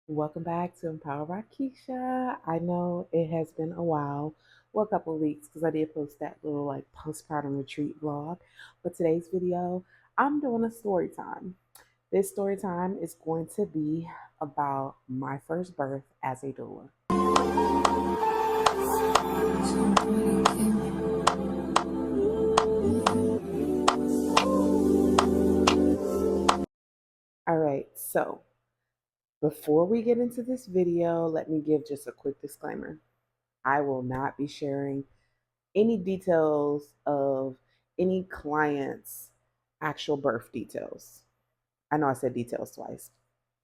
Welcome back to Empower by Keisha. I know it has been a while, well, a couple of weeks, because I did post that little postpartum retreat vlog. But today's video, I'm doing a story time. This story time is going to be about my first birth as a doula. All right, so before we get into this video, let me give just a quick disclaimer. I will not be sharing any details of any client's actual birth details. I know I said details twice,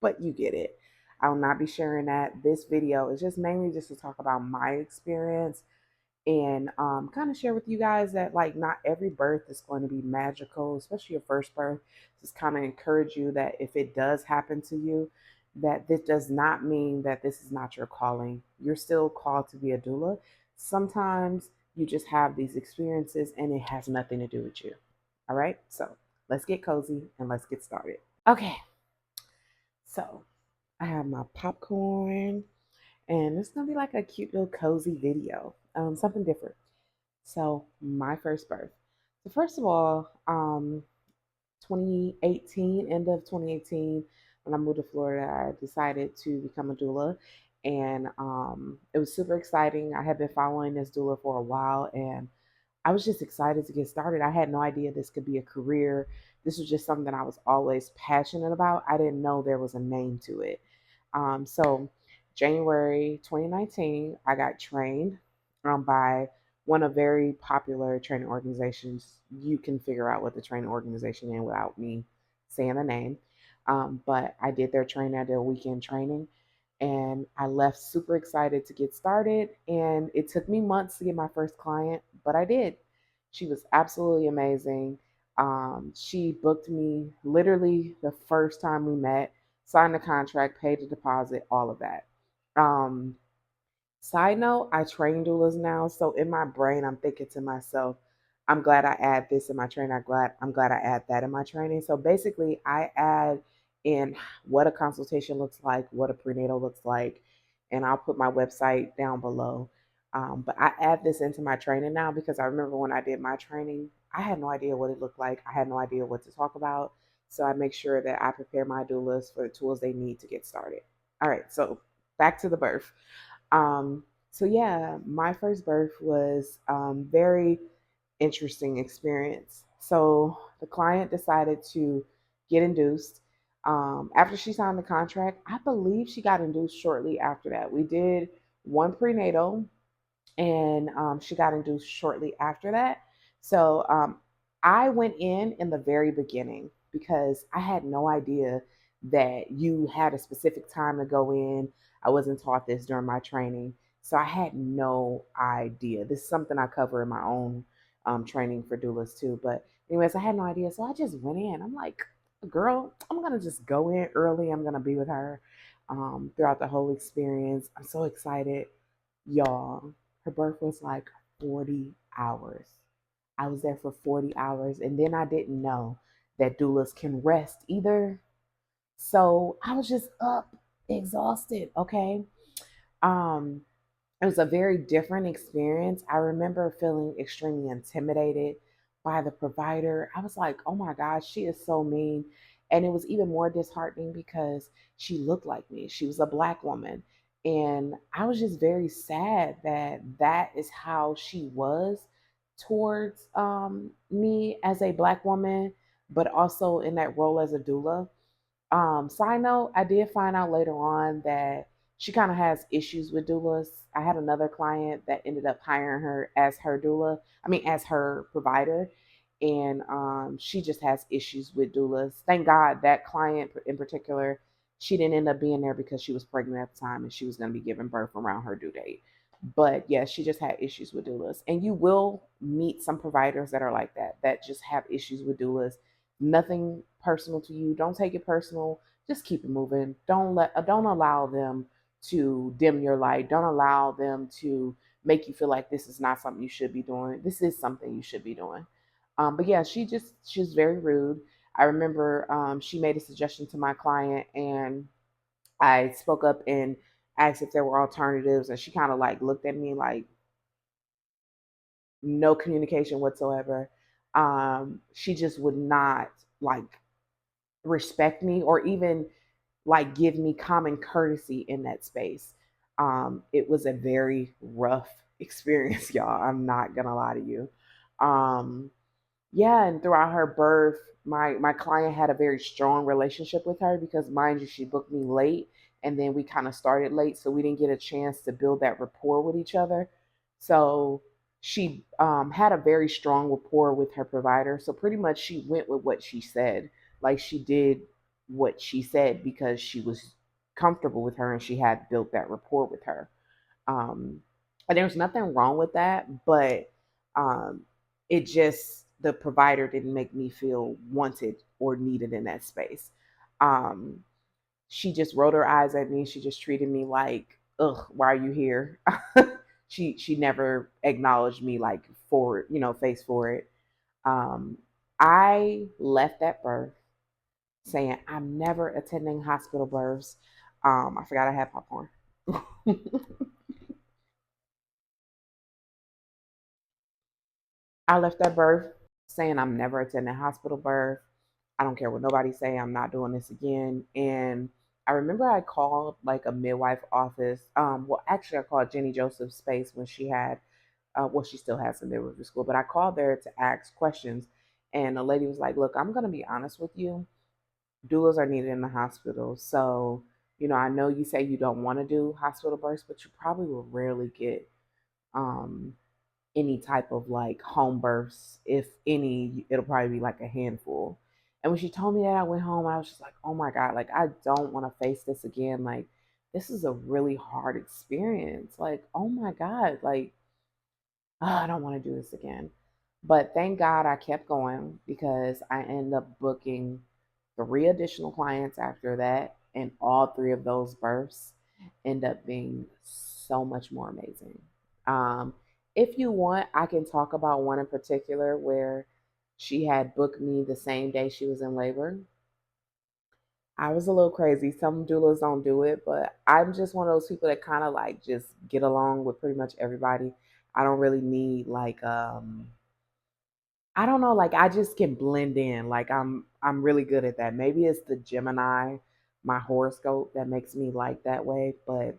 but you get it. I will not be sharing that. This video is just mainly just to talk about my experience and kind of share with you guys that not every birth is going to be magical, especially your first birth. Just kind of encourage you that if it does happen to you, that this does not mean that this is not your calling. You're still called to be a doula. Sometimes you just have these experiences and it has nothing to do with you. All right, so let's get cozy and let's get started. Okay, so I have my popcorn and it's gonna be like a cute little cozy video, something different. So my first birth. So first of all, 2018, end of 2018, when I moved to Florida, I decided to become a doula, and it was super exciting. I had been following this doula for a while, and I was just excited to get started. I had no idea this could be a career. This was just something that I was always passionate about. I didn't know there was a name to it. So January 2019, I got trained by one of very popular training organizations. You can figure out what the training organization is without me saying the name. But I did their training. I did a weekend training, and I left super excited to get started. And it took me months to get my first client, but I did. She was absolutely amazing. She booked me literally the first time we met, signed the contract, paid the deposit, all of that. Um, Side note, I train doulas now, so in my brain, I'm thinking to myself, I'm glad I add this in my training. I'm glad I add that in my training. So basically, I add in what a consultation looks like, what a prenatal looks like, and I'll put my website down below. But I add this into my training now because I remember when I did my training, I had no idea what it looked like. I had no idea what to talk about. So I make sure that I prepare my doulas for the tools they need to get started. All right, so back to the birth. So yeah, my first birth was very interesting experience. So the client decided to get induced. After she signed the contract, I believe she got induced shortly after that. We did one prenatal, and she got induced shortly after that. So I went in the very beginning because I had no idea that you had a specific time to go in. I wasn't taught this during my training, so I had no idea. This is something I cover in my own training for doulas too. But anyways, I had no idea, so I just went in. I'm like, girl, I'm gonna just go in early. I'm gonna be with her throughout the whole experience. I'm so excited, y'all. Her birth was like 40 hours. I was there for 40 hours, and then I didn't know that doulas can rest either. So I was just up, exhausted. Okay. Um, it was a very different experience. I remember feeling extremely intimidated by the provider. I was like, oh my gosh, she is so mean. And it was even more disheartening because she looked like me. She was a Black woman. And I was just very sad that that is how she was towards me as a Black woman, but also in that role as a doula. Side note, I did find out later on that she kind of has issues with doulas. I had another client that ended up hiring her as her doula, as her provider. And she just has issues with doulas. Thank God that client in particular, she didn't end up being there because she was pregnant at the time and she was going to be giving birth around her due date. But yeah, she just had issues with doulas. And you will meet some providers that are like that, that just have issues with doulas. Nothing personal to you. Don't take it personal. Just keep it moving. Don't allow them to dim your light. Don't allow them to make you feel like this is not something you should be doing. This is something you should be doing. But yeah, she's very rude. I remember she made a suggestion to my client, and I spoke up and asked if there were alternatives, and she kind of like looked at me like no communication whatsoever. She just would not like respect me or even like give me common courtesy in that space. It was a very rough experience, y'all. I'm not gonna lie to you. Um, yeah, and throughout her birth, my client had a very strong relationship with her because, mind you, she booked me late, and then we kind of started late, so we didn't get a chance to build that rapport with each other. So she had a very strong rapport with her provider. So pretty much, she went with what she said. Like she did what she said because she was comfortable with her and she had built that rapport with her. Um, and there's nothing wrong with that, but um, it just, the provider didn't make me feel wanted or needed in that space. Um, she just rolled her eyes at me. She just treated me like, ugh, why are you here? She never acknowledged me like forward, face forward. Um, I left that birth saying I'm never attending hospital births. I forgot I had popcorn. I left that birth saying I'm never attending hospital birth. I don't care what nobody say. I'm not doing this again. And I remember I called like a midwife office. Well, actually, I called Jenny Joseph's space when she had, well, she still has a midwifery school, but I called there to ask questions. And the lady was like, "Look, I'm gonna be honest with you. Doulas are needed in the hospital. So, I know you say you don't want to do hospital births, but you probably will rarely get um, any type of like home births. If any, it'll probably be like a handful." And when she told me that, I went home. I was just like, "Oh my God, like I don't want to face this again. Like this is a really hard experience. Like, oh my God, like I don't want to do this again." But thank God I kept going because I ended up booking three additional clients after that, and all three of those births end up being so much more amazing. Um, if you want, I can talk about one in particular where she had booked me the same day she was in labor. I was a little crazy. Some doulas don't do it, but I'm just one of those people that kind of like just get along with pretty much everybody. I don't really need like I don't know, like I just can blend in. Like I'm really good at that. Maybe it's the Gemini, my horoscope that makes me like that way, but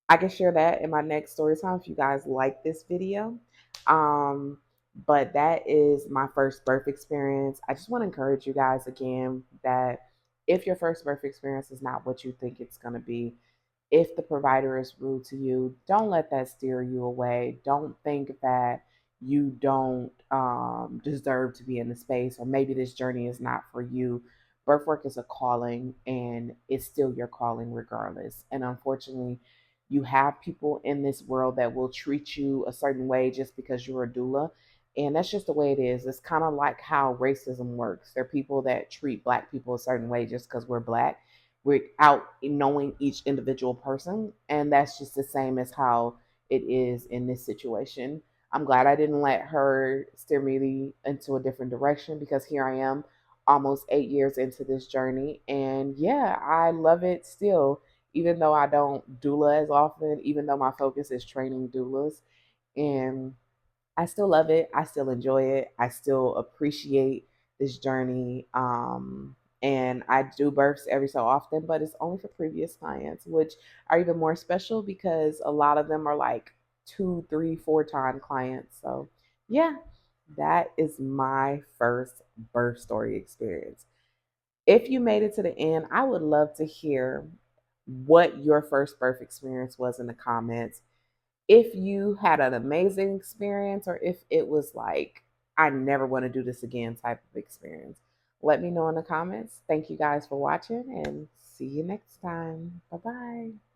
I can share that in my next story time if you guys like this video. Um, but that is my first birth experience. I just want to encourage you guys again that if your first birth experience is not what you think it's going to be, if the provider is rude to you, don't let that steer you away. Don't think that you don't deserve to be in the space, or maybe this journey is not for you. Birth work is a calling, and it's still your calling regardless. And unfortunately, you have people in this world that will treat you a certain way just because you're a doula. And that's just the way it is. It's kind of like how racism works. There are people that treat black people a certain way just because we're black without knowing each individual person. And that's just the same as how it is in this situation. I'm glad I didn't let her steer me into a different direction because here I am almost 8 years into this journey. And yeah, I love it still, even though I don't doula as often, even though my focus is training doulas. And I still love it. I still enjoy it. I still appreciate this journey. And I do births every so often, but it's only for previous clients, which are even more special because a lot of them are like two, three, four-time clients. So, yeah, that is my first birth story experience. If you made it to the end, I would love to hear what your first birth experience was in the comments. If you had an amazing experience, or if it was like, I never want to do this again type of experience. Let me know in the comments. Thank you guys for watching, and see you next time. Bye bye.